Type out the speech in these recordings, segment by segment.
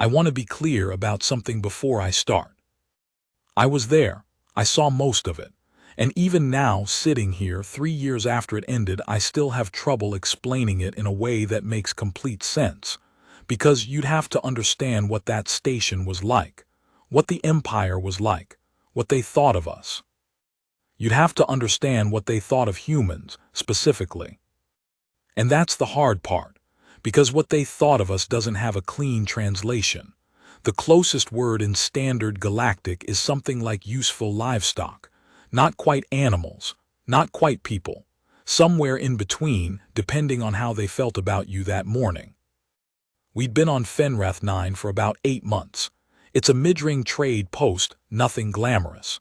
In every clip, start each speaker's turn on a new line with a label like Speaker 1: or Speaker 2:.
Speaker 1: I want to be clear about something before I start. I was there. I saw most of it. And even now, sitting here 3 years after it ended, I still have trouble explaining it in a way that makes complete sense. Because you'd have to understand what that station was like, what the Empire was like, what they thought of us. You'd have to understand what they thought of humans, specifically. And that's the hard part, because what they thought of us doesn't have a clean translation. The closest word in Standard Galactic is something like useful livestock. Not quite animals, not quite people. Somewhere in between, depending on how they felt about you that morning. We'd been on Fenrath 9 for about 8 months. It's a mid-ring trade post, nothing glamorous.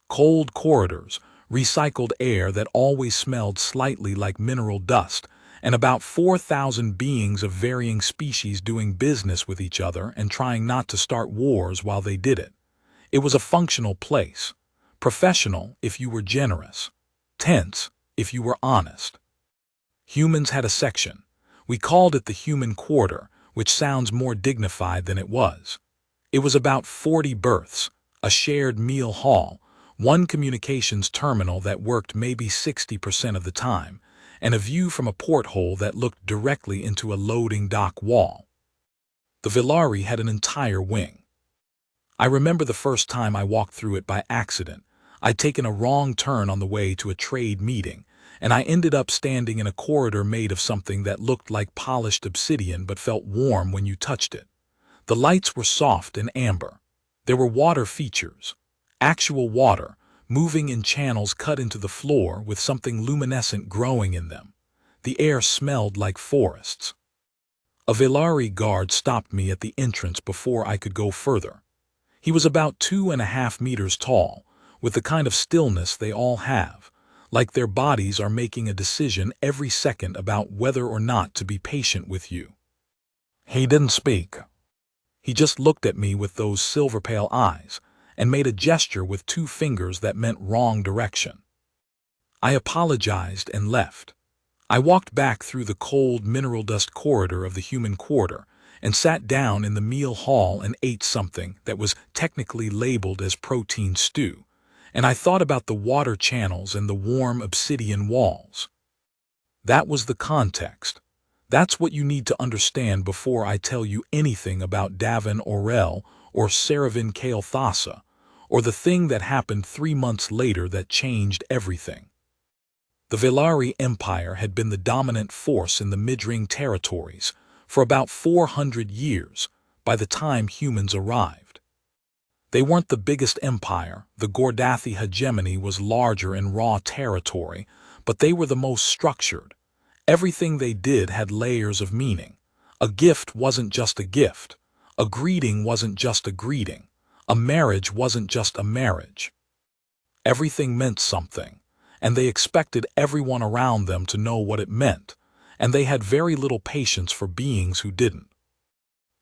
Speaker 1: Cold corridors, recycled air that always smelled slightly like mineral dust, and about 4,000 beings of varying species doing business with each other and trying not to start wars while they did it. It was a functional place. Professional if you were generous. Tense if you were honest. Humans had a section. We called it the human quarter, which sounds more dignified than it was. It was about 40 berths, a shared meal hall, one communications terminal that worked maybe 60% of the time, and a view from a porthole that looked directly into a loading dock wall. The Villari had an entire wing. I remember the first time I walked through it by accident. I'd taken a wrong turn on the way to a trade meeting, and I ended up standing in a corridor made of something that looked like polished obsidian but felt warm when you touched it. The lights were soft and amber. There were water features. Actual water, moving in channels cut into the floor with something luminescent growing in them. The air smelled like forests. A Villari guard stopped me at the entrance before I could go further. He was about 2.5 meters tall, with the kind of stillness they all have, like their bodies are making a decision every second about whether or not to be patient with you. He didn't speak. He just looked at me with those silver-pale eyes and made a gesture with 2 fingers that meant wrong direction. I apologized and left. I walked back through the cold mineral dust corridor of the human quarter and sat down in the meal hall and ate something that was technically labeled as protein stew, and I thought about the water channels and the warm obsidian walls. That was the context. That's what you need to understand before I tell you anything about Davin Orel or Saravin Kael'thasa, or the thing that happened 3 months later that changed everything. The Villari Empire had been the dominant force in the Midring territories for about 400 years by the time humans arrived. They weren't the biggest empire, the Gordathi hegemony was larger in raw territory, but they were the most structured. Everything they did had layers of meaning. A gift wasn't just a gift. A greeting wasn't just a greeting. A marriage wasn't just a marriage. Everything meant something, and they expected everyone around them to know what it meant, and they had very little patience for beings who didn't.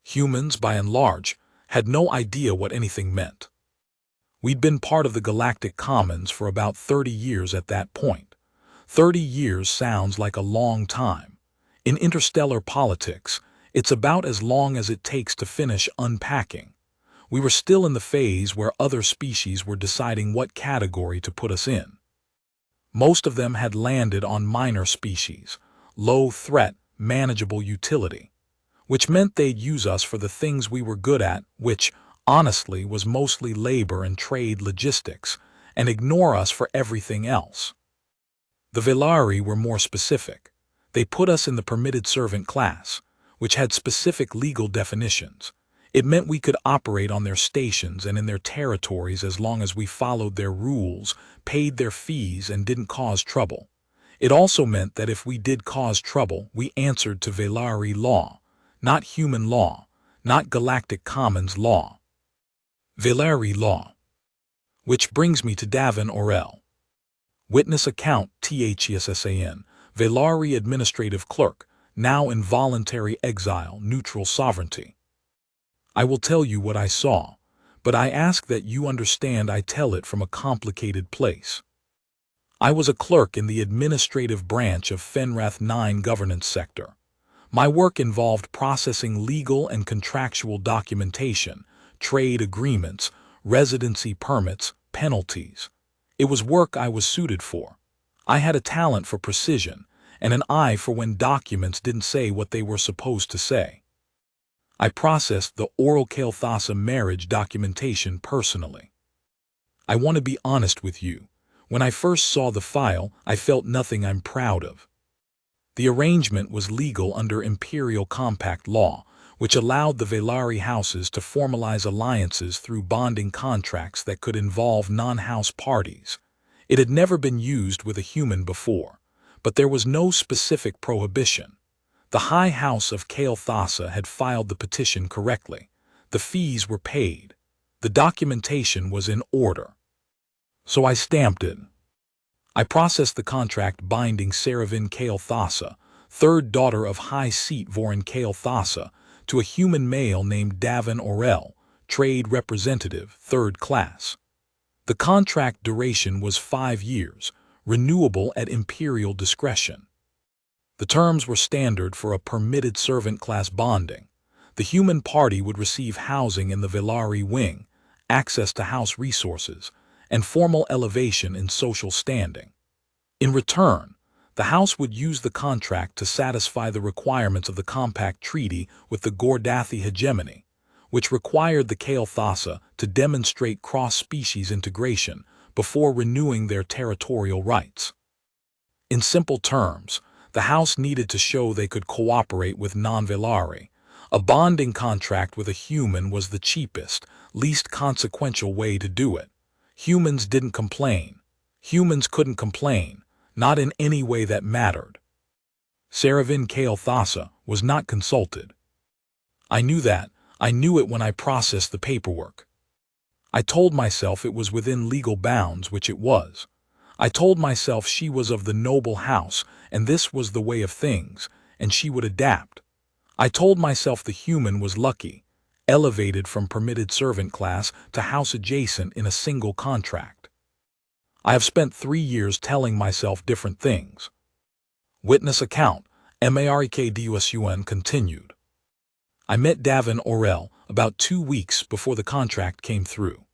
Speaker 1: Humans, by and large, had no idea what anything meant. We'd been part of the Galactic Commons for about 30 years at that point. 30 years sounds like a long time. In interstellar politics, it's about as long as it takes to finish unpacking. We were still in the phase where other species were deciding what category to put us in. Most of them had landed on minor species, low threat, manageable utility, which meant they'd use us for the things we were good at, which, honestly, was mostly labor and trade logistics, and ignore us for everything else. The Villari were more specific. They put us in the permitted servant class, which had specific legal definitions. It meant we could operate on their stations and in their territories as long as we followed their rules, paid their fees, and didn't cause trouble. It also meant that if we did cause trouble, we answered to Villari law, not human law, not Galactic Commons law. Villari law. Which brings me to Davin Orel. Witness account THESSAN, Villari administrative clerk, now in voluntary exile, neutral sovereignty. I will tell you what I saw, but I ask that you understand I tell it from a complicated place. I was a clerk in the administrative branch of Fenrath 9 governance sector. My work involved processing legal and contractual documentation, trade agreements, residency permits, penalties. It was work I was suited for. I had a talent for precision and an eye for when documents didn't say what they were supposed to say. I processed the oral Kailthasa marriage documentation personally. I want to be honest with you. When I first saw the file, I felt nothing I'm proud of. The arrangement was legal under imperial compact law, which allowed the Velari houses to formalize alliances through bonding contracts that could involve non-house parties. It had never been used with a human before, but there was no specific prohibition. The High House of Kailthasa had filed the petition correctly. The fees were paid. The documentation was in order. So I stamped it. I processed the contract binding Saravin Kailthasa, third daughter of High Seat Vorin Kailthasa, to a human male named Davin Orel, trade representative, third class. The contract duration was 5 years, renewable at imperial discretion. The terms were standard for a permitted servant class bonding. The human party would receive housing in the Velari wing, access to house resources, and formal elevation in social standing. In return, the house would use the contract to satisfy the requirements of the compact treaty with the Gordathi hegemony, which required the Kailthasa to demonstrate cross-species integration before renewing their territorial rights. In simple terms, the house needed to show they could cooperate with non-Velari. A bonding contract with a human was the cheapest, least consequential way to do it. Humans didn't complain. Humans couldn't complain, not in any way that mattered. Saravin Kailthasa was not consulted. I knew that. I knew it when I processed the paperwork. I told myself it was within legal bounds, which it was. I told myself she was of the noble house, and this was the way of things, and she would adapt. I told myself the human was lucky, elevated from permitted servant class to house adjacent in a single contract. I have spent 3 years telling myself different things. Witness account, Marikdusun continued. I met Davin Orel about 2 weeks before the contract came through.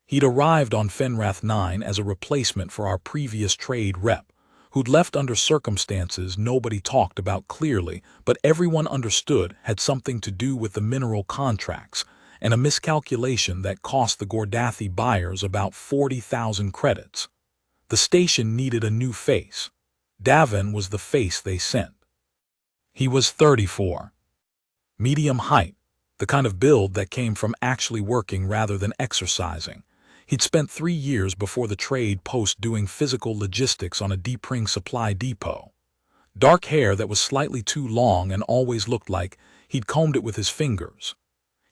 Speaker 1: He'd arrived on Fenrath 9 as a replacement for our previous trade rep, who'd left under circumstances nobody talked about clearly, but everyone understood had something to do with the mineral contracts and a miscalculation that cost the Gordathi buyers about 40,000 credits. The station needed a new face. Davin was the face they sent. He was 34. Medium height, the kind of build that came from actually working rather than exercising. He'd spent 3 years before the trade post doing physical logistics on a Deepring supply depot. Dark hair that was slightly too long and always looked like he'd combed it with his fingers.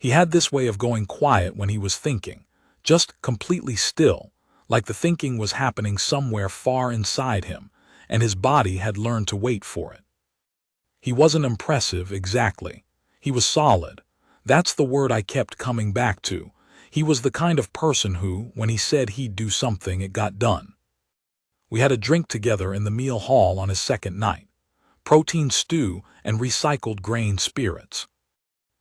Speaker 1: He had this way of going quiet when he was thinking, just completely still, like the thinking was happening somewhere far inside him, and his body had learned to wait for it. He wasn't impressive exactly. He was solid. That's the word I kept coming back to. He was the kind of person who, when he said he'd do something, it got done. We had a drink together in the meal hall on his second night. Protein stew and recycled grain spirits.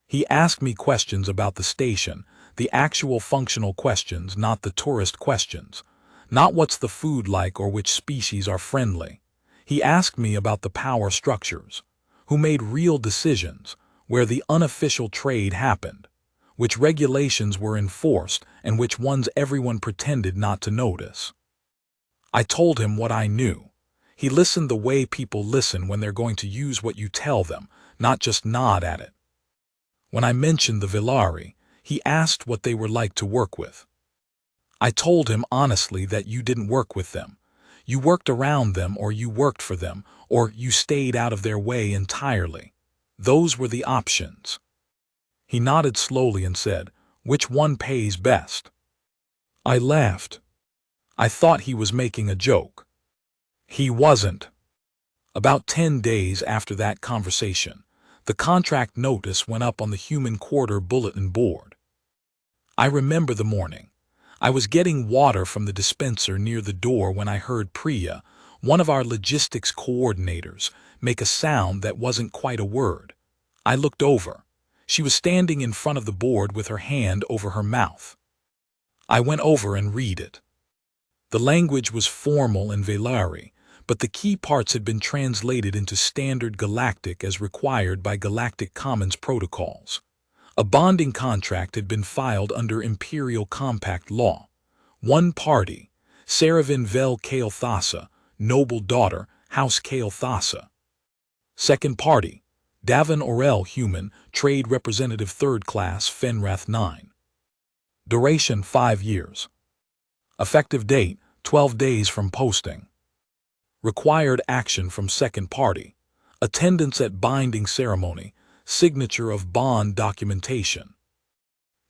Speaker 1: He asked me questions about the station, the actual functional questions, not the tourist questions. Not what's the food like or which species are friendly. He asked me about the power structures. Who made real decisions, where the unofficial trade happened, which regulations were enforced and which ones everyone pretended not to notice. I told him what I knew. He listened the way people listen when they're going to use what you tell them, not just nod at it. When I mentioned the Velari, he asked what they were like to work with. I told him honestly that you didn't work with them. You worked around them, or you worked for them, or you stayed out of their way entirely. Those were the options. He nodded slowly and said, "Which one pays best?" I laughed. I thought he was making a joke. He wasn't. About 10 days after that conversation, the contract notice went up on the Human Quarter bulletin board. I remember the morning. I was getting water from the dispenser near the door when I heard Priya, one of our logistics coordinators, make a sound that wasn't quite a word. I looked over. She was standing in front of the board with her hand over her mouth. I went over and read it. The language was formal and Velari, but the key parts had been translated into standard galactic as required by Galactic Commons protocols. A bonding contract had been filed under Imperial Compact law. One party, Saravin Vel Kael'thasa, noble daughter, House Kael'thasa. Second party, Davin Orel Human, Trade Representative 3rd Class, Fenrath 9. Duration 5 years. Effective date, 12 days from posting. Required action from second party. Attendance at binding ceremony. Signature of bond documentation.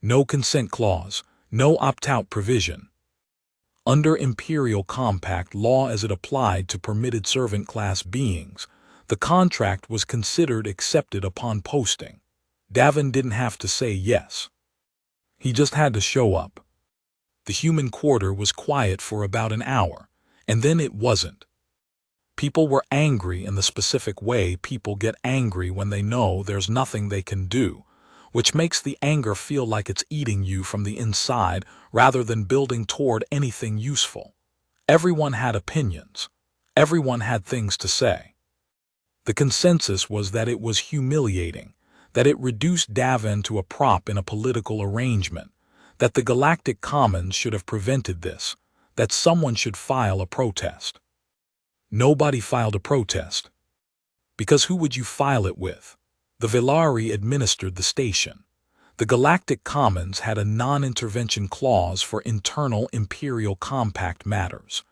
Speaker 1: No consent clause. No opt-out provision. Under Imperial Compact law as it applied to permitted servant class beings, the contract was considered accepted upon posting. Davin didn't have to say yes. He just had to show up. The human quarter was quiet for about an hour, and then it wasn't. People were angry in the specific way people get angry when they know there's nothing they can do, which makes the anger feel like it's eating you from the inside rather than building toward anything useful. Everyone had opinions. Everyone had things to say. The consensus was that it was humiliating, that it reduced Davin to a prop in a political arrangement, that the Galactic Commons should have prevented this, that someone should file a protest. Nobody filed a protest. Because who would you file it with? The Velari administered the station. The Galactic Commons had a non-intervention clause for internal Imperial Compact matters.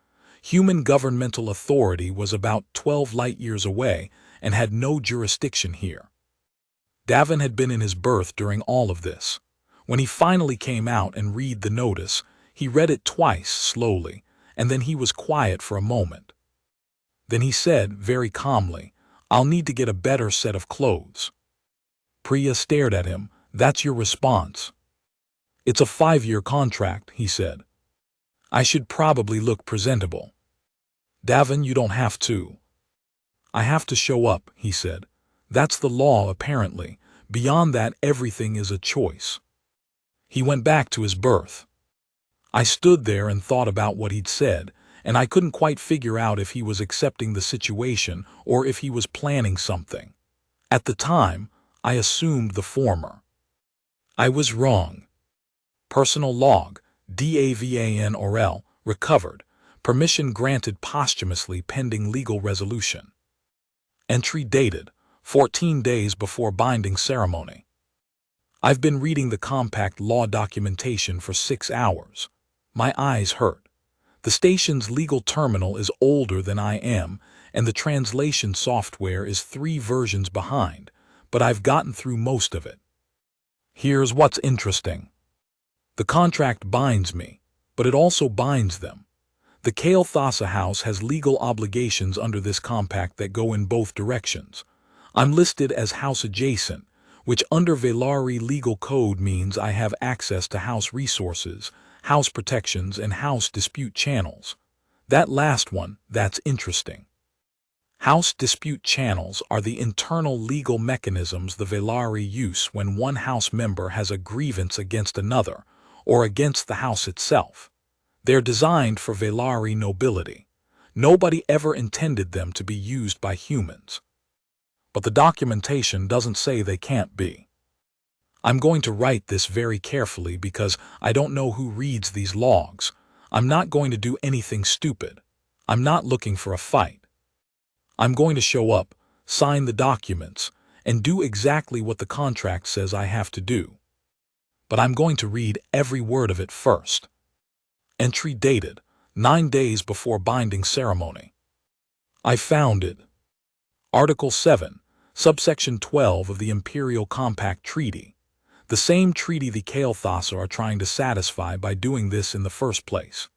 Speaker 1: Human governmental authority was about 12 light-years away and had no jurisdiction here. Davin had been in his berth during all of this. When he finally came out and read the notice, he read it twice slowly, and then he was quiet for a moment. Then he said, very calmly, "I'll need to get a better set of clothes." Priya stared at him. "That's your response?" "It's a 5-year contract," he said. "I should probably look presentable." "Davin, you don't have to." "I have to show up," he said. "That's the law, apparently. Beyond that, everything is a choice." He went back to his berth. I stood there and thought about what he'd said, and I couldn't quite figure out if he was accepting the situation or if he was planning something. At the time, I assumed the former. I was wrong. Personal log, Davan Orel, recovered. Permission granted posthumously pending legal resolution. Entry dated 14 days before binding ceremony. I've been reading the compact law documentation for 6 hours. My eyes hurt. The station's legal terminal is older than I am, and the translation software is 3 versions behind, but I've gotten through most of it. Here's what's interesting. The contract binds me, but it also binds them. The Kael'thasa House has legal obligations under this compact that go in both directions. I'm listed as House Adjacent, which under Velari legal code means I have access to House resources, House protections, and House dispute channels. That last one, that's interesting. House dispute channels are the internal legal mechanisms the Velari use when one House member has a grievance against another, or against the House itself. They're designed for Velari nobility. Nobody ever intended them to be used by humans. But the documentation doesn't say they can't be. I'm going to write this very carefully because I don't know who reads these logs. I'm not going to do anything stupid. I'm not looking for a fight. I'm going to show up, sign the documents, and do exactly what the contract says I have to do. But I'm going to read every word of it first. Entry dated 9 days before binding ceremony. I found it. Article 7, subsection 12 of the Imperial Compact Treaty. The same treaty the Kael'thasa are trying to satisfy by doing this in the first place.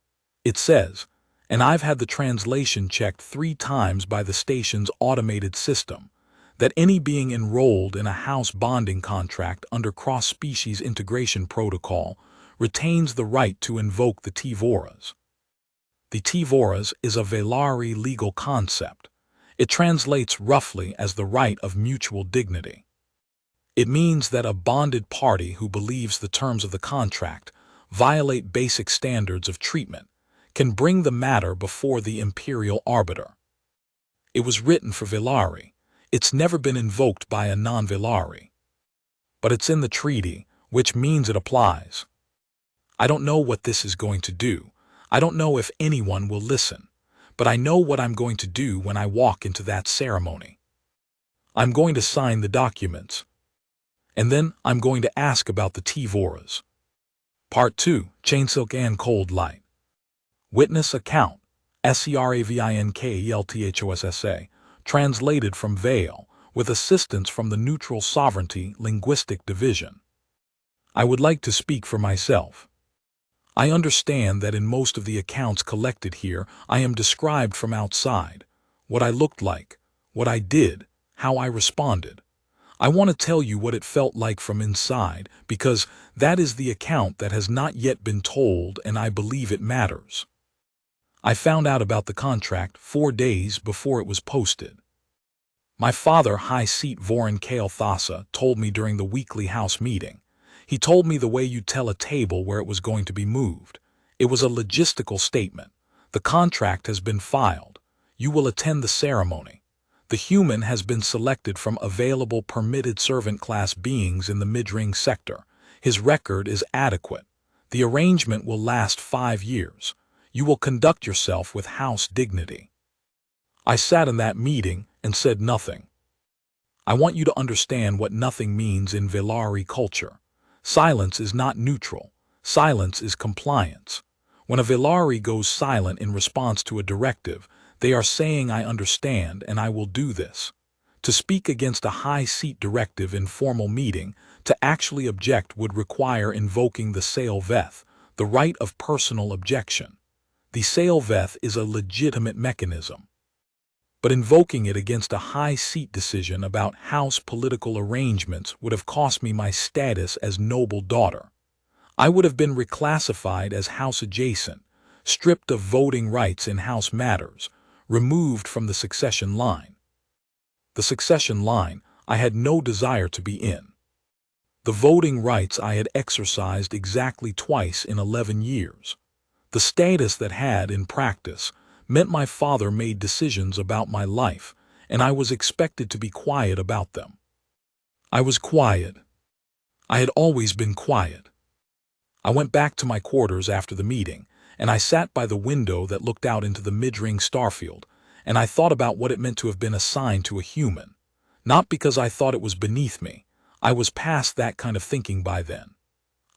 Speaker 1: It says, and I've had the translation checked 3 times by the station's automated system, that any being enrolled in a house bonding contract under cross-species integration protocol retains the right to invoke the Tvoras. The Tvoras is a Velari legal concept. It translates roughly as the right of mutual dignity. It means that a bonded party who believes the terms of the contract violate basic standards of treatment can bring the matter before the imperial arbiter. It was written for Velari. It's never been invoked by a non-Velari. But it's in the treaty, which means it applies. I don't know what this is going to do. I don't know if anyone will listen. But I know what I'm going to do when I walk into that ceremony. I'm going to sign the documents. And then I'm going to ask about the Tvoras. Part 2, Chainsilk and Cold Light. Witness account, SERAVINKELTHOSSA, translated from Vale, with assistance from the Neutral Sovereignty Linguistic Division. I would like to speak for myself. I understand that in most of the accounts collected here I am described from outside, what I looked like, what I did, how I responded. I want to tell you what it felt like from inside, because that is the account that has not yet been told, and I believe it matters. I found out about the contract 4 days before it was posted. My father, High Seat Vorin Kale Thassa, told me during the weekly house meeting. He told me the way you tell a table where it was going to be moved. It was a logistical statement. The contract has been filed. You will attend the ceremony. The human has been selected from available permitted servant class beings in the mid-ring sector. His record is adequate. The arrangement will last 5 years. You will conduct yourself with house dignity. I sat in that meeting and said nothing. I want you to understand what nothing means in Velari culture. Silence is not neutral. Silence is compliance. When a Velari goes silent in response to a directive, they are saying, I understand and I will do this. To speak against a high seat directive in formal meeting, to actually object would require invoking the Seil Veth, the right of personal objection. The Seil Veth is a legitimate mechanism. But invoking it against a high seat decision about house political arrangements would have cost me my status as noble daughter. I would have been reclassified as house adjacent, stripped of voting rights in house matters, removed from the succession line. The succession line I had no desire to be in. The voting rights I had exercised exactly twice in 11 years. The status that had, in practice, meant my father made decisions about my life, and I was expected to be quiet about them. I was quiet. I had always been quiet. I went back to my quarters after the meeting, and I sat by the window that looked out into the mid-ring starfield, and I thought about what it meant to have been assigned to a human. Not because I thought it was beneath me. I was past that kind of thinking by then.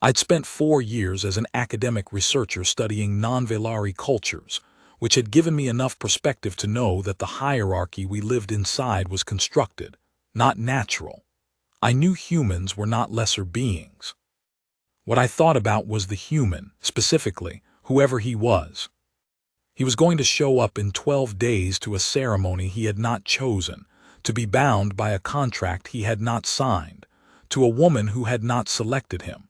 Speaker 1: I'd spent 4 years as an academic researcher studying non-Velari cultures, which had given me enough perspective to know that the hierarchy we lived inside was constructed, not natural. I knew humans were not lesser beings. What I thought about was the human, specifically, whoever he was. He was going to show up in 12 days to a ceremony he had not chosen, to be bound by a contract he had not signed, to a woman who had not selected him.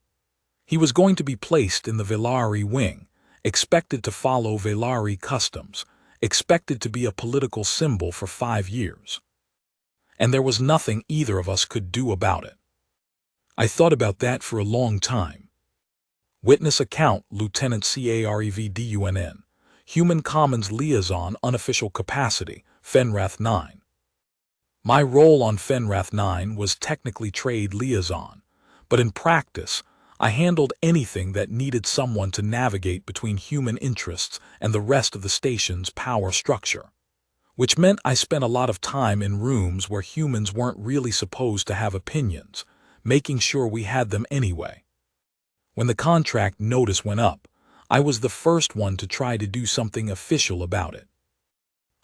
Speaker 1: He was going to be placed in the Velari wing, expected to follow Velari customs, expected to be a political symbol for 5 years. And there was nothing either of us could do about it. I thought about that for a long time. Witness account, Lieutenant Carevdunn, Human Commons Liaison, Unofficial Capacity, Fenrath 9. My role on Fenrath 9 was technically trade liaison, but in practice, I handled anything that needed someone to navigate between human interests and the rest of the station's power structure, which meant I spent a lot of time in rooms where humans weren't really supposed to have opinions, making sure we had them anyway. When the contract notice went up, I was the first one to try to do something official about it.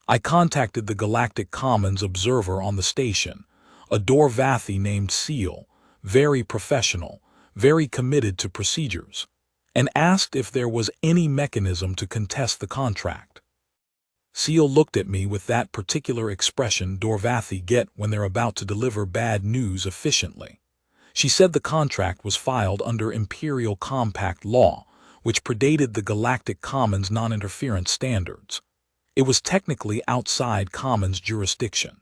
Speaker 1: I contacted the Galactic Commons observer on the station, a Dorvathi named Seal, very professional, very committed to procedures, and asked if there was any mechanism to contest the contract. Seal looked at me with that particular expression Dorvathi get when they're about to deliver bad news efficiently. She said the contract was filed under Imperial Compact law, which predated the Galactic Commons non-interference standards. It was technically outside Commons jurisdiction.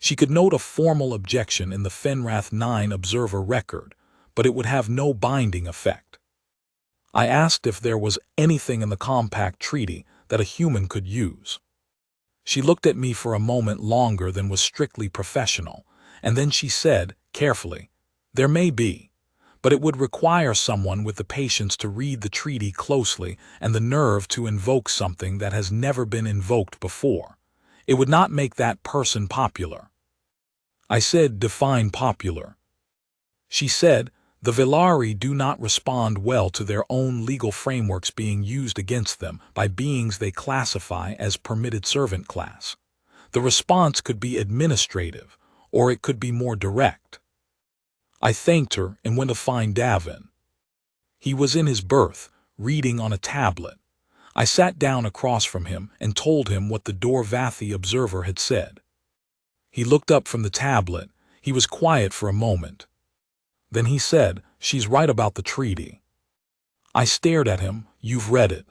Speaker 1: She could note a formal objection in the Fenrath 9 Observer record, but it would have no binding effect. I asked if there was anything in the Compact Treaty that a human could use. She looked at me for a moment longer than was strictly professional, and then she said, carefully, "There may be, but it would require someone with the patience to read the treaty closely and the nerve to invoke something that has never been invoked before. It would not make that person popular." I said, "Define popular." She said, "The Velari do not respond well to their own legal frameworks being used against them by beings they classify as permitted servant class. The response could be administrative, or it could be more direct." I thanked her and went to find Davin. He was in his berth, reading on a tablet. I sat down across from him and told him what the Dorvathi Observer had said. He looked up from the tablet. He was quiet for a moment. Then he said, "She's right about the treaty." I stared at him. "You've read it."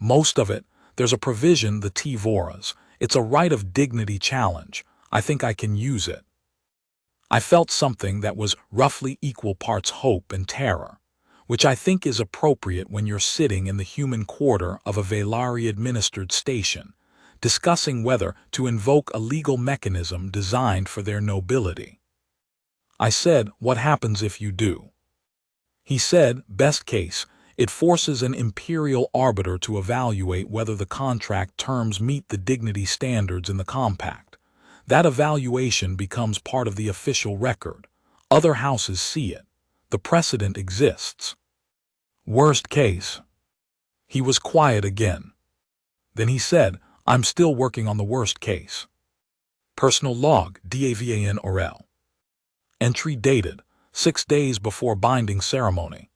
Speaker 1: "Most of it. There's a provision, the T-Voras. It's a right of dignity challenge. I think I can use it." I felt something that was roughly equal parts hope and terror, which I think is appropriate when you're sitting in the human quarter of a Velari-administered station, discussing whether to invoke a legal mechanism designed for their nobility. I said, "What happens if you do?" He said, "Best case, it forces an imperial arbiter to evaluate whether the contract terms meet the dignity standards in the compact. That evaluation becomes part of the official record. Other houses see it. The precedent exists." Worst case. He was quiet again. Then he said, "I'm still working on the worst case." Personal log, DAVAN Orel. Entry dated 6 days before binding ceremony.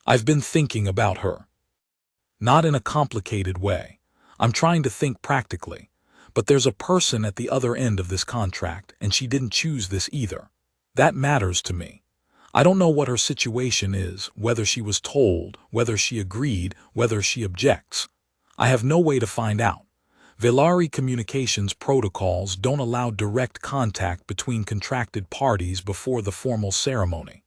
Speaker 1: I've been thinking about her. Not in a complicated way. I'm trying to think practically. But there's a person at the other end of this contract, and she didn't choose this either. That matters to me. I don't know what her situation is, whether she was told, whether she agreed, whether she objects. I have no way to find out. Velari communications protocols don't allow direct contact between contracted parties before the formal ceremony,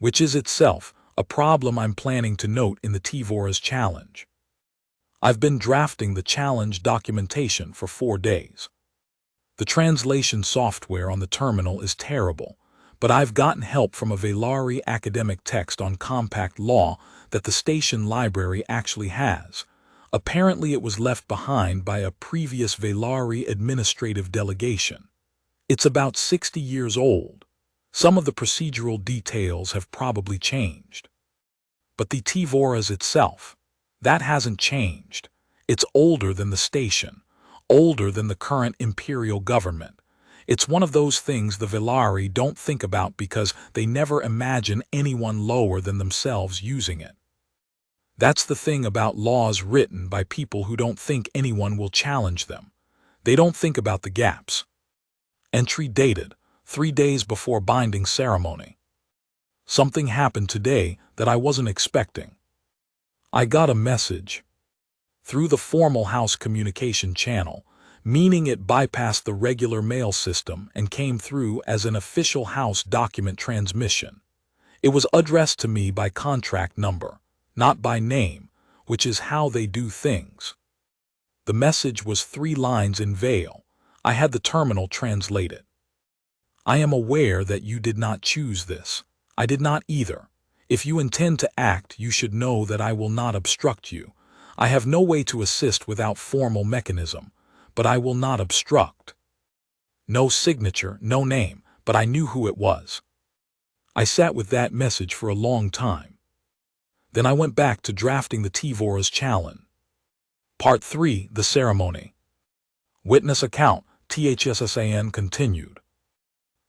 Speaker 1: which is itself a problem I'm planning to note in the T-Vora's challenge. I've been drafting the challenge documentation for 4 days. The translation software on the terminal is terrible, but I've gotten help from a Velari academic text on compact law that the station library actually has. Apparently it was left behind by a previous Velari administrative delegation. It's about 60 years old. Some of the procedural details have probably changed. But the T-Voras itself, that hasn't changed. It's older than the station, older than the current imperial government. It's one of those things the Velari don't think about because they never imagine anyone lower than themselves using it. That's the thing about laws written by people who don't think anyone will challenge them. They don't think about the gaps. Entry dated 3 days before binding ceremony. Something happened today that I wasn't expecting. I got a message through the formal house communication channel, meaning it bypassed the regular mail system and came through as an official house document transmission. It was addressed to me by contract number, not by name, which is how they do things. The message was 3 lines in Vale. I had the terminal translate it. "I am aware that you did not choose this. I did not either. If you intend to act, you should know that I will not obstruct you. I have no way to assist without formal mechanism, but I will not obstruct." No signature, no name, but I knew who it was. I sat with that message for a long time. Then I went back to drafting the T-Vora's challenge. Part 3, the ceremony. Witness account, THSSAN continued.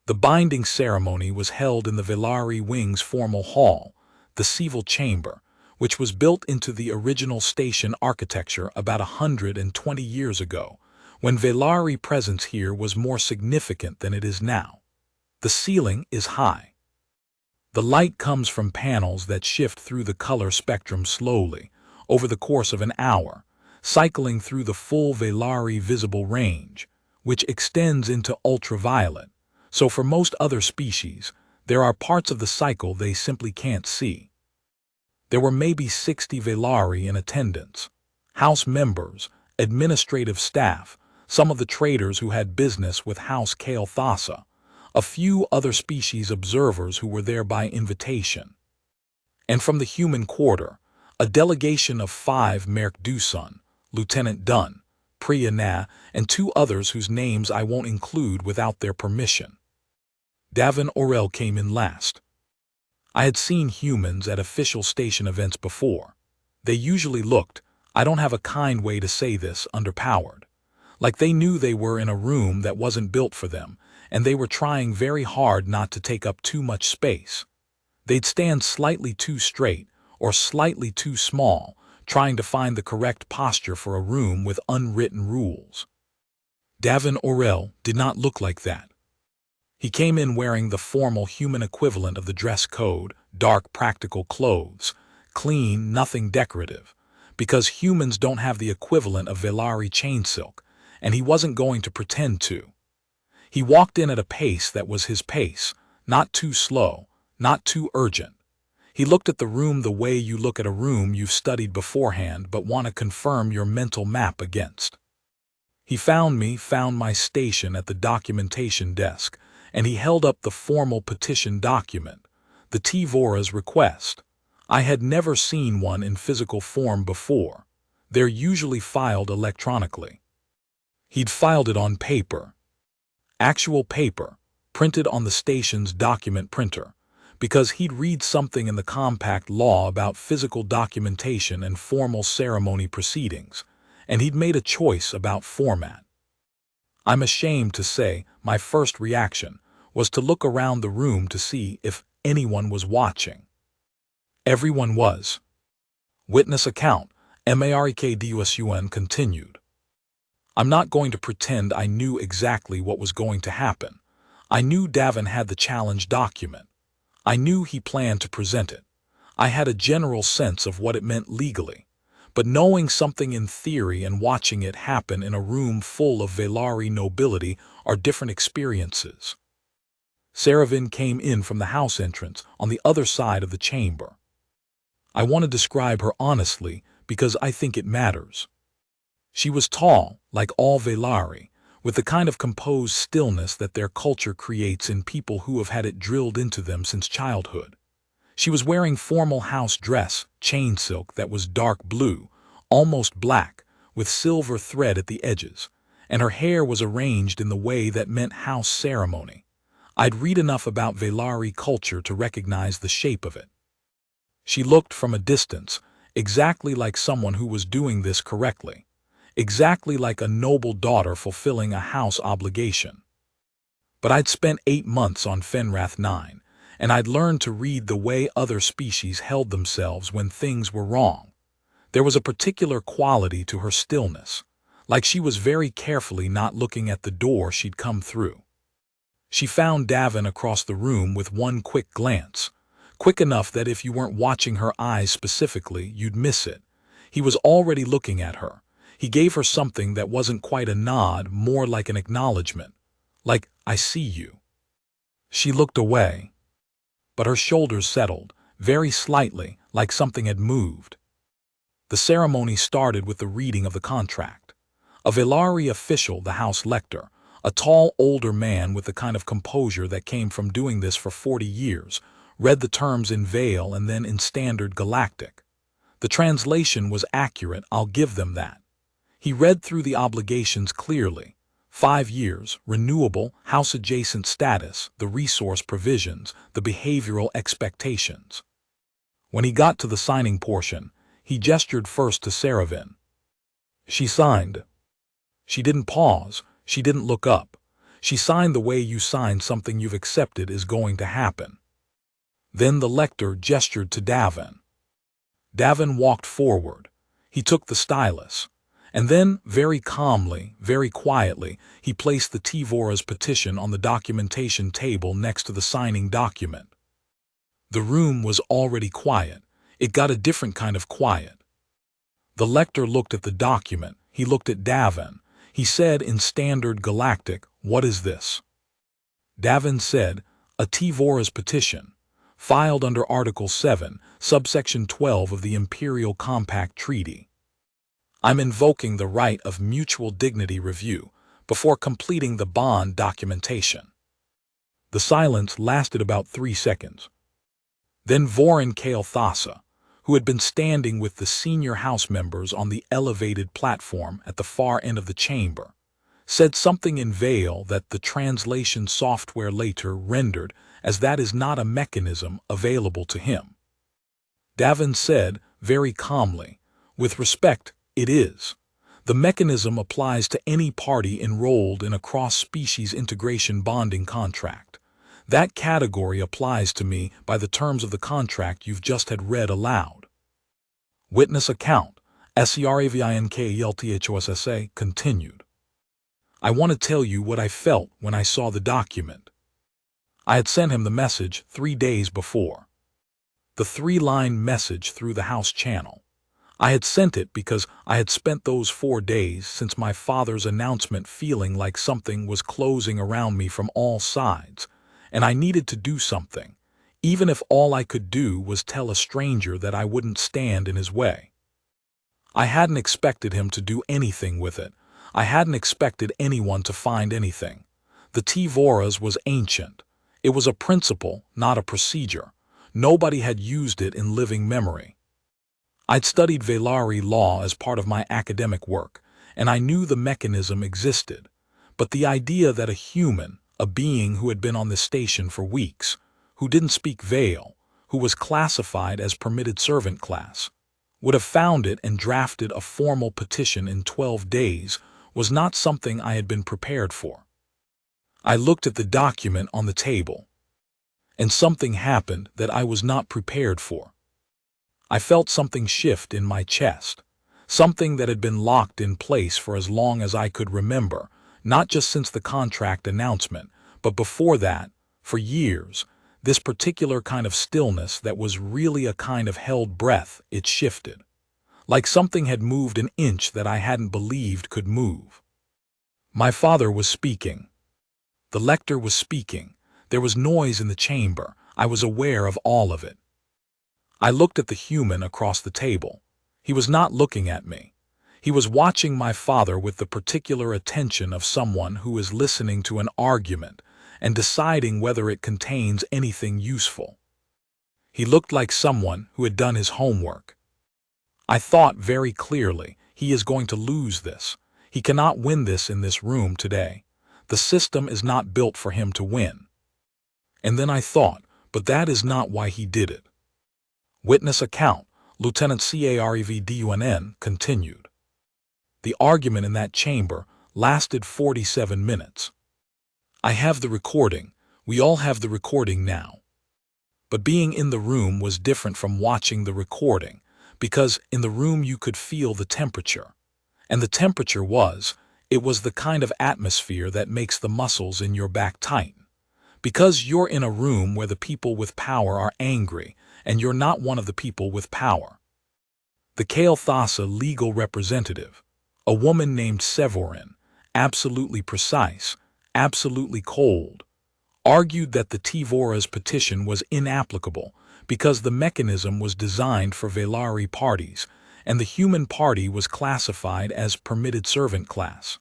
Speaker 1: The binding ceremony was held in the Velari Wing's formal hall, the Civil Chamber, which was built into the original station architecture about 120 years ago, when Velari presence here was more significant than it is now. The ceiling is high. The light comes from panels that shift through the color spectrum slowly, over the course of an hour, cycling through the full Velari visible range, which extends into ultraviolet. So for most other species, there are parts of the cycle they simply can't see. There were maybe 60 Velari in attendance, house members, administrative staff, some of the traders who had business with House Kale Thassa, a few other species observers who were there by invitation. And from the human quarter, a delegation of 5 Merc Dusun, Lieutenant Dunn, Priya Na, and 2 others whose names I won't include without their permission. Davin Orel came in last. I had seen humans at official station events before. They usually looked, I don't have a kind way to say this, underpowered. Like they knew they were in a room that wasn't built for them, and they were trying very hard not to take up too much space. They'd stand slightly too straight or slightly too small, trying to find the correct posture for a room with unwritten rules. Davin Orel did not look like that. He came in wearing the formal human equivalent of the dress code, dark practical clothes, clean, nothing decorative, because humans don't have the equivalent of Velari chain silk, and he wasn't going to pretend to. He walked in at a pace that was his pace, not too slow, not too urgent. He looked at the room the way you look at a room you've studied beforehand but want to confirm your mental map against. He found my station at the documentation desk, and he held up the formal petition document, the Tvora's request. I had never seen one in physical form before. They're usually filed electronically. He'd filed it on paper. Actual paper, printed on the station's document printer, because he'd read something in the compact law about physical documentation and formal ceremony proceedings, and he'd made a choice about format. I'm ashamed to say my first reaction was to look around the room to see if anyone was watching. Everyone was. Witness account, Marek continued. I'm not going to pretend I knew exactly what was going to happen. I knew Davin had the challenge document. I knew he planned to present it. I had a general sense of what it meant legally. But knowing something in theory and watching it happen in a room full of Velari nobility are different experiences. Saravin came in from the house entrance on the other side of the chamber. I want to describe her honestly because I think it matters. She was tall, like all Velari, with the kind of composed stillness that their culture creates in people who have had it drilled into them since childhood. She was wearing formal house dress, chain silk that was dark blue, almost black, with silver thread at the edges, and her hair was arranged in the way that meant house ceremony. I'd read enough about Velari culture to recognize the shape of it. She looked from a distance, exactly like someone who was doing this correctly, exactly like a noble daughter fulfilling a house obligation. But I'd spent 8 months on Fenrath 9, and I'd learned to read the way other species held themselves when things were wrong. There was a particular quality to her stillness, like she was very carefully not looking at the door she'd come through. She found Davin across the room with one quick glance, quick enough that if you weren't watching her eyes specifically, you'd miss it. He was already looking at her. He gave her something that wasn't quite a nod, more like an acknowledgement, like, I see you. She looked away, but her shoulders settled, very slightly, like something had moved. The ceremony started with the reading of the contract. A Velari official, the House Lector, a tall, older man with the kind of composure that came from doing this for 40 years, read the terms in Vale and then in Standard Galactic. The translation was accurate, I'll give them that. He read through the obligations clearly. 5 years, renewable, house-adjacent status, the resource provisions, the behavioral expectations. When he got to the signing portion, he gestured first to Saravin. She signed. She didn't pause. She didn't look up. She signed the way you sign something you've accepted is going to happen. Then the lector gestured to Davin. Davin walked forward. He took the stylus. And then, very calmly, very quietly, he placed the Tvora's petition on the documentation table next to the signing document. The room was already quiet. It got a different kind of quiet. The lector looked at the document. He looked at Davin. He said in standard galactic, "What is this?" Davin said, "A Tvora's petition, filed under Article 7, subsection 12 of the Imperial Compact Treaty. I'm invoking the right of mutual dignity review before completing the bond documentation." The silence lasted about 3 seconds. Then Vorin Kael'thasa, who had been standing with the senior House members on the elevated platform at the far end of the chamber, said something in Vale that the translation software later rendered as that is not a mechanism available to him. Davin said, very calmly, "With respect, it is. The mechanism applies to any party enrolled in a cross-species integration bonding contract. That category applies to me by the terms of the contract you've just had read aloud." Witness account, SERAVINKELTHOSSA continued. "I want to tell you what I felt when I saw the document. I had sent him the message 3 days before. The 3-line message through the House channel. I had sent it because I had spent those 4 days since my father's announcement feeling like something was closing around me from all sides, and I needed to do something, even if all I could do was tell a stranger that I wouldn't stand in his way. I hadn't expected him to do anything with it. I hadn't expected anyone to find anything. The Tvora's was ancient. It was a principle, not a procedure. Nobody had used it in living memory. I'd studied Velari law as part of my academic work, and I knew the mechanism existed. But the idea that a human, a being who had been on the station for weeks, who didn't speak Vale, who was classified as permitted servant class, would have found it and drafted a formal petition in 12 days was not something I had been prepared for. I looked at the document on the table, and something happened that I was not prepared for. I felt something shift in my chest, something that had been locked in place for as long as I could remember, not just since the contract announcement, but before that, for years. This particular kind of stillness that was really a kind of held breath, it shifted. Like something had moved an inch that I hadn't believed could move. My father was speaking. The lector was speaking. There was noise in the chamber. I was aware of all of it. I looked at the human across the table. He was not looking at me. He was watching my father with the particular attention of someone who is listening to an argument and deciding whether it contains anything useful. He looked like someone who had done his homework. I thought very clearly, he is going to lose this. He cannot win this in this room today. The system is not built for him to win. And then I thought, but that is not why he did it. Witness account, Lieutenant CAREVDUNN continued. The argument in that chamber lasted 47 minutes. I have the recording. We all have the recording now. But being in the room was different from watching the recording, because in the room you could feel the temperature. And the temperature it was the kind of atmosphere that makes the muscles in your back tighten. Because you're in a room where the people with power are angry, and you're not one of the people with power. The Kael'thasa legal representative, a woman named Sevorin, absolutely precise, absolutely cold, argued that the Tvora's petition was inapplicable because the mechanism was designed for Velari parties, and the human party was classified as permitted servant class.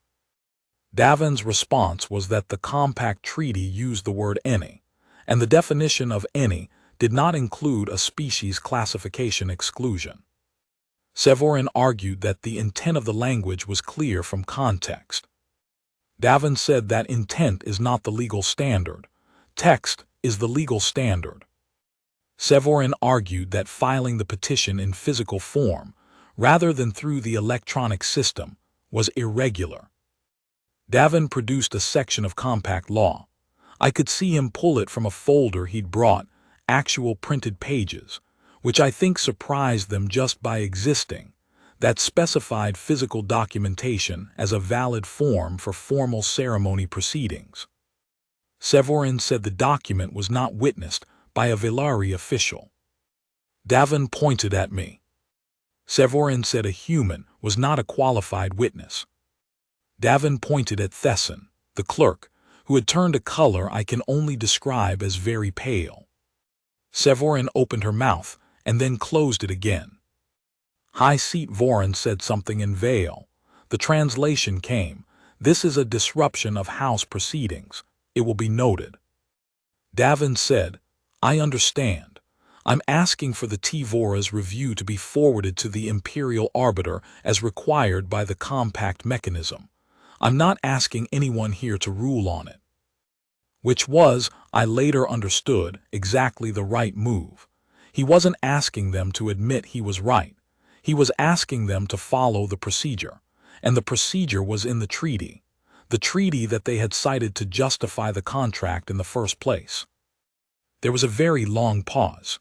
Speaker 1: Davin's response was that the compact treaty used the word any, and the definition of any did not include a species classification exclusion. Sevorin argued that the intent of the language was clear from context. Davin said that intent is not the legal standard. Text is the legal standard. Sevorin argued that filing the petition in physical form, rather than through the electronic system, was irregular. Davin produced a section of compact law. I could see him pull it from a folder he'd brought, actual printed pages, which I think surprised them just by existing, that specified physical documentation as a valid form for formal ceremony proceedings. Sevorin said the document was not witnessed by a Velari official. Davin pointed at me. Sevorin said a human was not a qualified witness. Davin pointed at Thesson, the clerk, who had turned a color I can only describe as very pale. Sevorin opened her mouth and then closed it again. High Seat Vorin said something in Vale. The translation came, "This is a disruption of House proceedings. It will be noted." Davin said, "I understand. I'm asking for the Tvora's review to be forwarded to the Imperial Arbiter as required by the compact mechanism. I'm not asking anyone here to rule on it." Which was, I later understood, exactly the right move. He wasn't asking them to admit he was right. He was asking them to follow the procedure. And the procedure was in the treaty that they had cited to justify the contract in the first place. There was a very long pause.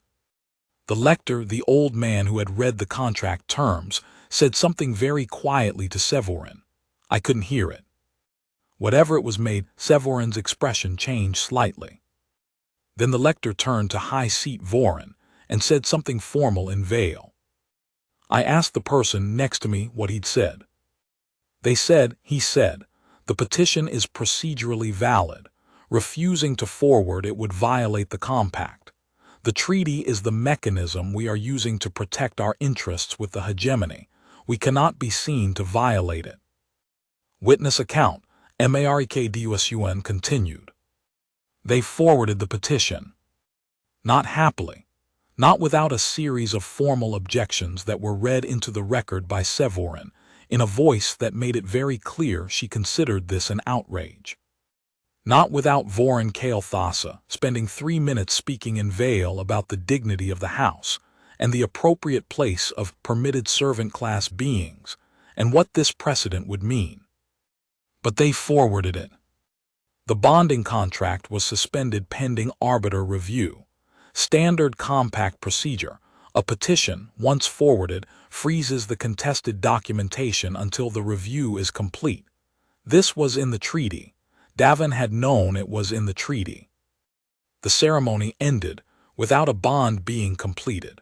Speaker 1: The lector, the old man who had read the contract terms, said something very quietly to Sevorin. I couldn't hear it. Whatever it was made Sevorin's expression changed slightly. Then the lector turned to High Seat Vorin and said something formal in Vale. I asked the person next to me what he'd said. He said, the petition is procedurally valid. Refusing to forward it would violate the compact. The treaty is the mechanism we are using to protect our interests with the hegemony. We cannot be seen to violate it. Witness account, Mark continued. They forwarded the petition. Not happily. Not without a series of formal objections that were read into the record by Sevorin, in a voice that made it very clear she considered this an outrage. Not without Vorin Kael'thasa spending 3 minutes speaking in Vale about the dignity of the House, and the appropriate place of permitted servant-class beings, and what this precedent would mean. But they forwarded it. The bonding contract was suspended pending arbiter review. Standard compact procedure. A petition, once forwarded, freezes the contested documentation until the review is complete. This was in the treaty. Davin had known it was in the treaty. The ceremony ended without a bond being completed.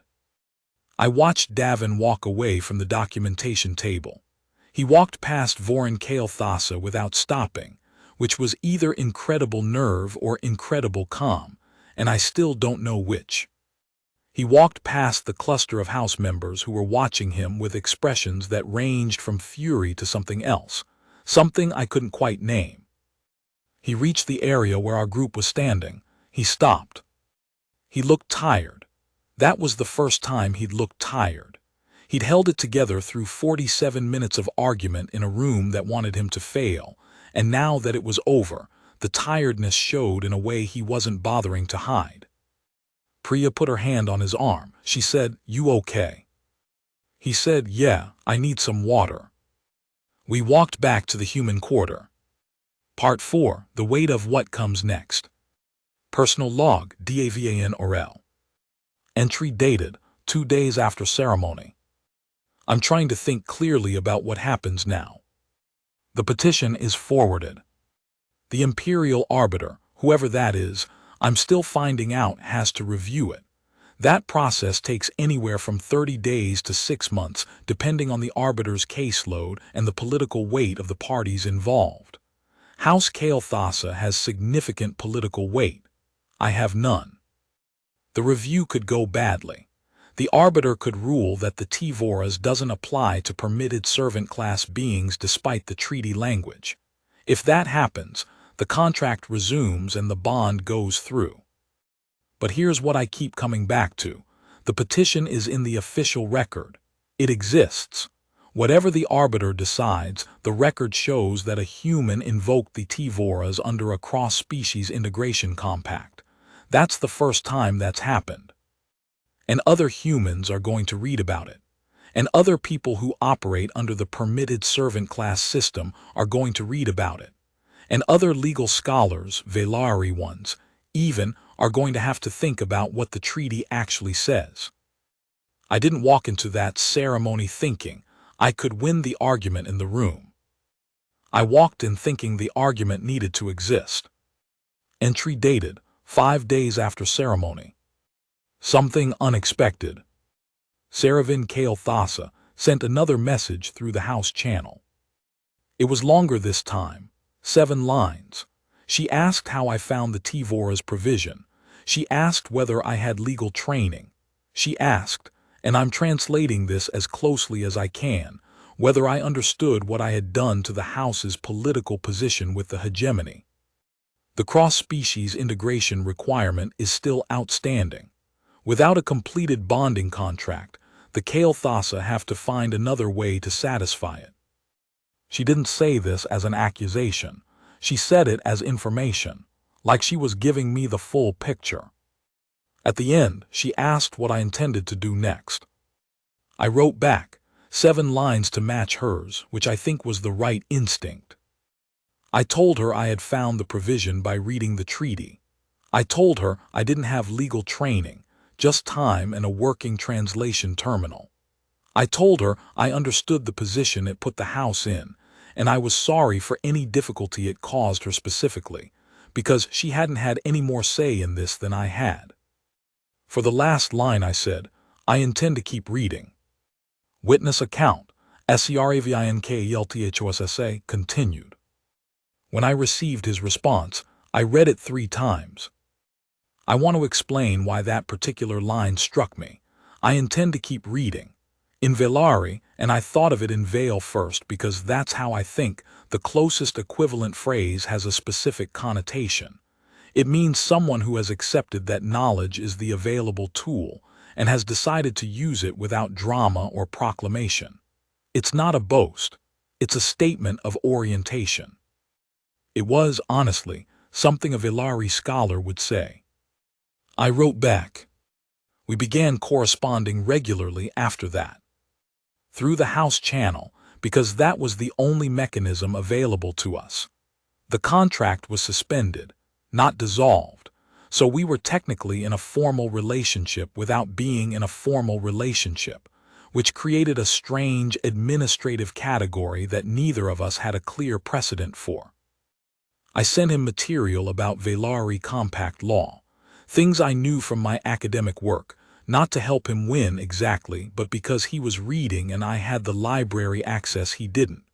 Speaker 1: I watched Davin walk away from the documentation table. He walked past Vorin Kael'thasa without stopping, which was either incredible nerve or incredible calm, and I still don't know which. He walked past the cluster of House members who were watching him with expressions that ranged from fury to something else, something I couldn't quite name. He reached the area where our group was standing. He stopped. He looked tired. That was the first time he'd looked tired. He'd held it together through 47 minutes of argument in a room that wanted him to fail, and now that it was over, the tiredness showed in a way he wasn't bothering to hide. Priya put her hand on his arm. She said, "You okay?" He said, "Yeah, I need some water." We walked back to the human quarter. Part 4. The weight of what comes next. Personal log, Davan Orel. Entry dated 2 days after ceremony. I'm trying to think clearly about what happens now. The petition is forwarded. The Imperial Arbiter, whoever that is, I'm still finding out, has to review it. That process takes anywhere from 30 days to 6 months, depending on the Arbiter's caseload and the political weight of the parties involved. House Kael'thasa has significant political weight. I have none. The review could go badly. The Arbiter could rule that the Tvora's doesn't apply to permitted servant-class beings despite the treaty language. If that happens, the contract resumes and the bond goes through. But here's what I keep coming back to. The petition is in the official record. It exists. Whatever the Arbiter decides, the record shows that a human invoked the Tvora's under a cross-species integration compact. That's the first time that's happened. And other humans are going to read about it. And other people who operate under the permitted servant-class system are going to read about it. And other legal scholars, Velari ones, even, are going to have to think about what the treaty actually says. I didn't walk into that ceremony thinking I could win the argument in the room. I walked in thinking the argument needed to exist. Entry dated 5 days after ceremony. Something unexpected. Saravin Kale Thassa sent another message through the house channel. It was longer this time, 7 lines. She asked how I found the Tvora's provision. She asked whether I had legal training. She asked, and I'm translating this as closely as I can, whether I understood what I had done to the house's political position with the hegemony. The cross-species integration requirement is still outstanding. Without a completed bonding contract, the Kale Thassa have to find another way to satisfy it. She didn't say this as an accusation. She said it as information, like she was giving me the full picture. At the end, she asked what I intended to do next. I wrote back, 7 lines to match hers, which I think was the right instinct. I told her I had found the provision by reading the treaty. I told her I didn't have legal training, just time and a working translation terminal. I told her I understood the position it put the house in, and I was sorry for any difficulty it caused her specifically, because she hadn't had any more say in this than I had. For the last line I said, I intend to keep reading. Witness account, SERAVINKELTHOSSA continued. When I received his response, I read it 3 times. I want to explain why that particular line struck me. I intend to keep reading. In Velari, and I thought of it in Vale first because that's how I think the closest equivalent phrase has a specific connotation. It means someone who has accepted that knowledge is the available tool and has decided to use it without drama or proclamation. It's not a boast. It's a statement of orientation. It was, honestly, something a Velari scholar would say. I wrote back. We began corresponding regularly after that. Through the house channel, because that was the only mechanism available to us. The contract was suspended, not dissolved, so we were technically in a formal relationship without being in a formal relationship, which created a strange administrative category that neither of us had a clear precedent for. I sent him material about Velari compact law, things I knew from my academic work, not to help him win exactly, but because he was reading and I had the library access he didn't.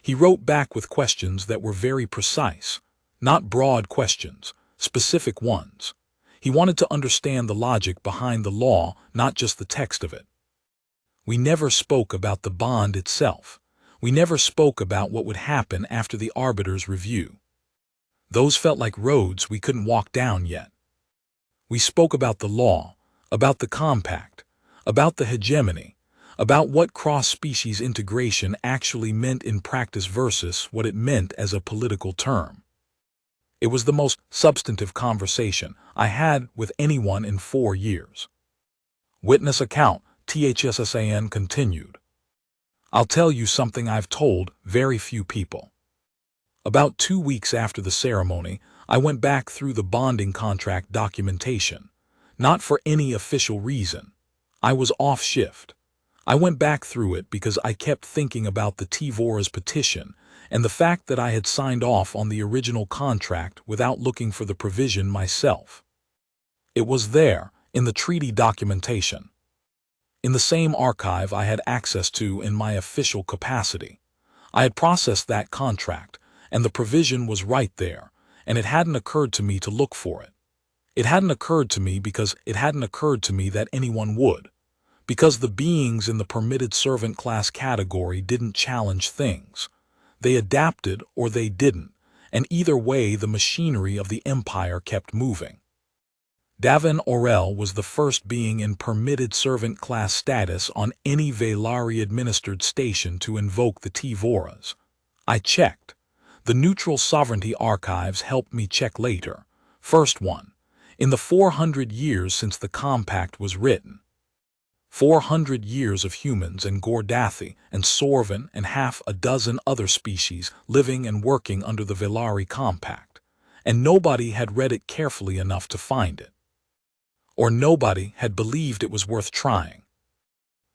Speaker 1: He wrote back with questions that were very precise, not broad questions, specific ones. He wanted to understand the logic behind the law, not just the text of it. We never spoke about the bond itself. We never spoke about what would happen after the arbiter's review. Those felt like roads we couldn't walk down yet. We spoke about the law, about the compact, about the hegemony, about what cross-species integration actually meant in practice versus what it meant as a political term. It was the most substantive conversation I had with anyone in 4 years. Witness account, THSSAN continued. I'll tell you something I've told very few people. About 2 weeks after the ceremony, I went back through the bonding contract documentation. Not for any official reason. I was off shift. I went back through it because I kept thinking about the Tvora's petition and the fact that I had signed off on the original contract without looking for the provision myself. It was there, in the treaty documentation. In the same archive I had access to in my official capacity. I had processed that contract, and the provision was right there, and it hadn't occurred to me to look for it. It hadn't occurred to me because it hadn't occurred to me that anyone would, because the beings in the permitted servant class category didn't challenge things. They adapted or they didn't, and either way the machinery of the empire kept moving. Davin Orel was the first being in permitted servant class status on any Velari-administered station to invoke the Tvoras. I checked. The Neutral Sovereignty Archives helped me check later. First one. In the 400 years since the compact was written. 400 years of humans and Gordathi and Sorvan and half a dozen other species living and working under the Velari compact, and nobody had read it carefully enough to find it. Or nobody had believed it was worth trying.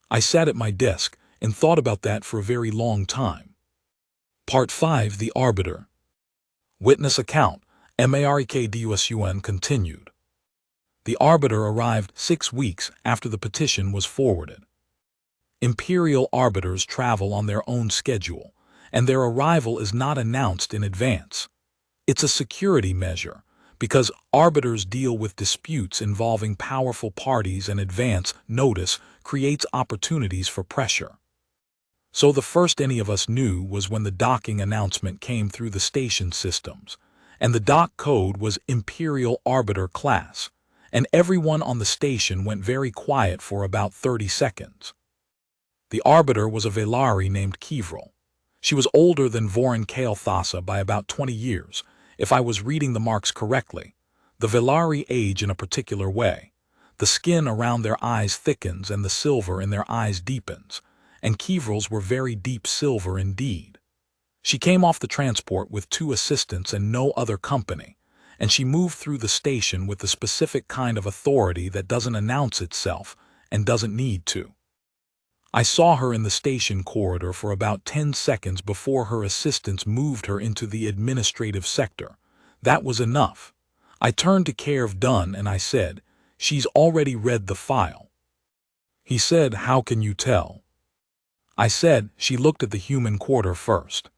Speaker 1: I sat at my desk and thought about that for a very long time. Part 5, The Arbiter. Witness account, MAREKDUSUN continued. The arbiter arrived 6 weeks after the petition was forwarded. Imperial arbiters travel on their own schedule, and their arrival is not announced in advance. It's a security measure, because arbiters deal with disputes involving powerful parties, and advance notice creates opportunities for pressure. So the first any of us knew was when the docking announcement came through the station systems, and the dock code was Imperial Arbiter Class, and everyone on the station went very quiet for about 30 seconds. The arbiter was a Velari named Kivril. She was older than Vorin Kael'thasa by about 20 years, if I was reading the marks correctly. The Velari age in a particular way. The skin around their eyes thickens and the silver in their eyes deepens, and Kivril's were very deep silver indeed. She came off the transport with 2 assistants and no other company, and she moved through the station with the specific kind of authority that doesn't announce itself and doesn't need to. I saw her in the station corridor for about 10 seconds before her assistants moved her into the administrative sector. That was enough. I turned to Karev Dunn and I said, "She's already read the file." He said, "How can you tell?" I said, "She looked at the human quarter first."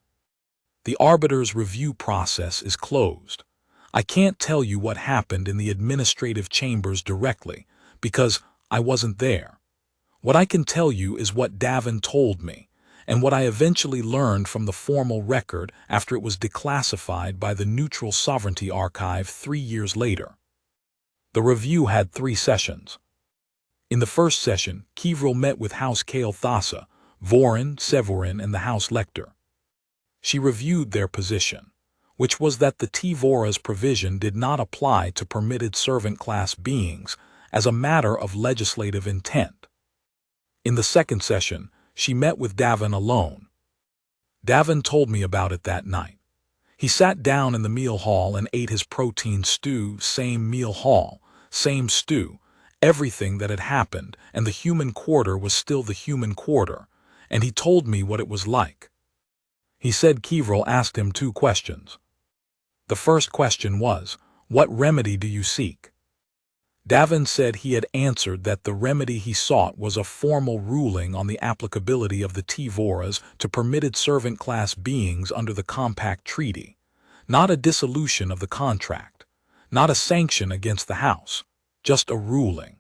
Speaker 1: The arbiter's review process is closed. I can't tell you what happened in the administrative chambers directly, because I wasn't there. What I can tell you is what Davin told me, and what I eventually learned from the formal record after it was declassified by the Neutral Sovereignty Archive 3 years later. The review had 3 sessions. In the first session, Kivril met with House Kael'thasa, Vorin, Severin, and the House Lector. She reviewed their position, which was that the Tvora's provision did not apply to permitted servant class beings as a matter of legislative intent. In the second session, she met with Davin alone. Davin told me about it that night. He sat down in the meal hall and ate his protein stew, same meal hall, same stew, everything that had happened, and the human quarter was still the human quarter, and he told me what it was like. He said Kivril asked him 2 questions. The first question was, "What remedy do you seek?" Davin said he had answered that the remedy he sought was a formal ruling on the applicability of the Tvoras to permitted servant class beings under the Compact Treaty, not a dissolution of the contract, not a sanction against the House, just a ruling.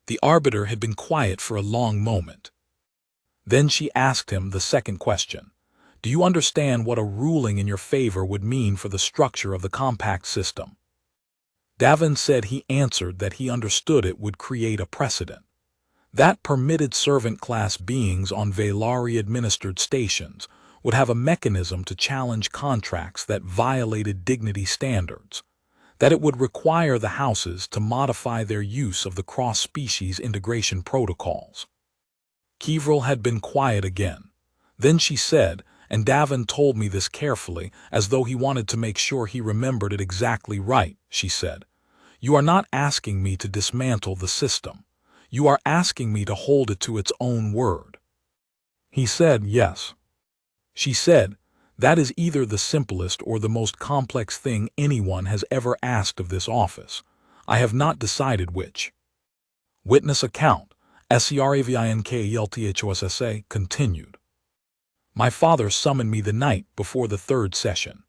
Speaker 1: The arbiter had been quiet for a long moment. Then she asked him the second question. "Do you understand what a ruling in your favor would mean for the structure of the compact system?" Davin said he answered that he understood it would create a precedent. That permitted servant class beings on Velari-administered stations would have a mechanism to challenge contracts that violated dignity standards, that it would require the houses to modify their use of the cross-species integration protocols. Kivril had been quiet again. Then she said, and Davin told me this carefully, as though he wanted to make sure he remembered it exactly right, she said, "You are not asking me to dismantle the system. You are asking me to hold it to its own word." He said, "Yes." She said, "That is either the simplest or the most complex thing anyone has ever asked of this office. I have not decided which." Witness account, SERAVINKELTHOSSA continued. My father summoned me the night before the 3rd session.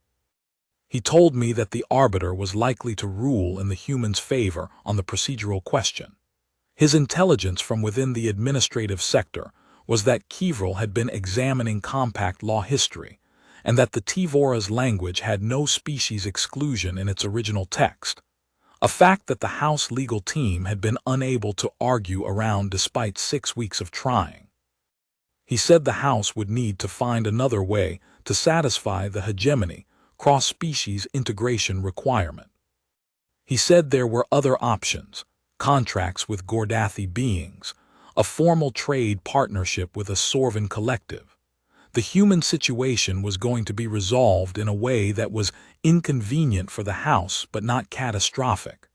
Speaker 1: He told me that the arbiter was likely to rule in the human's favor on the procedural question. His intelligence from within the administrative sector was that Kivril had been examining compact law history, and that the Tvora's language had no species exclusion in its original text, a fact that the House legal team had been unable to argue around despite 6 weeks of trying. He said the House would need to find another way to satisfy the hegemony, cross-species integration requirement. He said there were other options, contracts with Gordathi beings, a formal trade partnership with a Sorvan collective. The human situation was going to be resolved in a way that was inconvenient for the House but not catastrophic.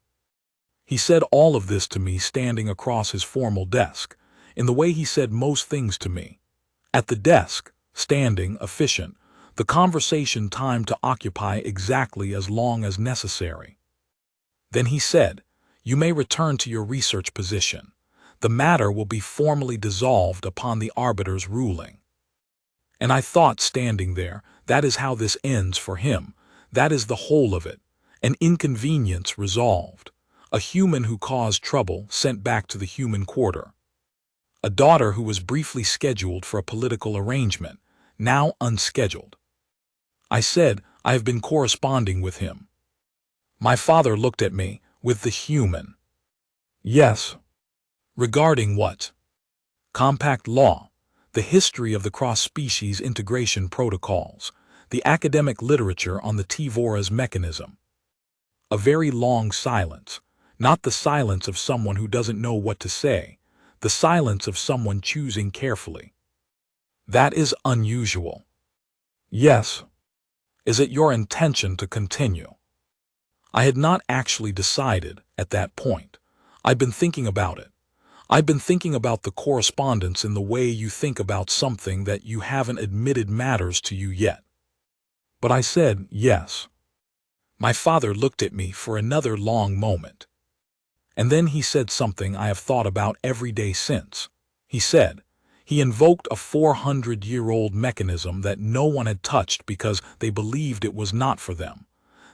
Speaker 1: He said all of this to me standing across his formal desk, in the way he said most things to me. At the desk, standing, efficient, the conversation timed to occupy exactly as long as necessary. Then he said, You may return to your research position. The matter will be formally dissolved upon the arbiter's ruling. And I thought, standing there, that is how this ends for him. That is the whole of it. An inconvenience resolved. A human who caused trouble sent back to the human quarter. A daughter who was briefly scheduled for a political arrangement, now unscheduled. I said, I have been corresponding with him. My father looked at me, with the human. Yes. Regarding what? Compact law, the history of the cross-species integration protocols, the academic literature on the Tvora's mechanism. A very long silence, not the silence of someone who doesn't know what to say, the silence of someone choosing carefully. That is unusual. Yes. Is it your intention to continue? I had not actually decided at that point. I'd been thinking about it. I'd been thinking about the correspondence in the way you think about something that you haven't admitted matters to you yet. But I said yes. My father looked at me for another long moment. And then he said something I have thought about every day since. He said, he invoked a 400-year-old mechanism that no one had touched because they believed it was not for them.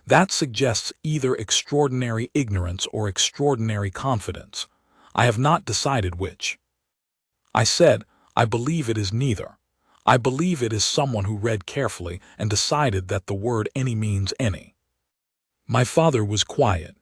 Speaker 1: That suggests either extraordinary ignorance or extraordinary confidence. I have not decided which. I said, I believe it is neither. I believe it is someone who read carefully and decided that the word any means any. My father was quiet.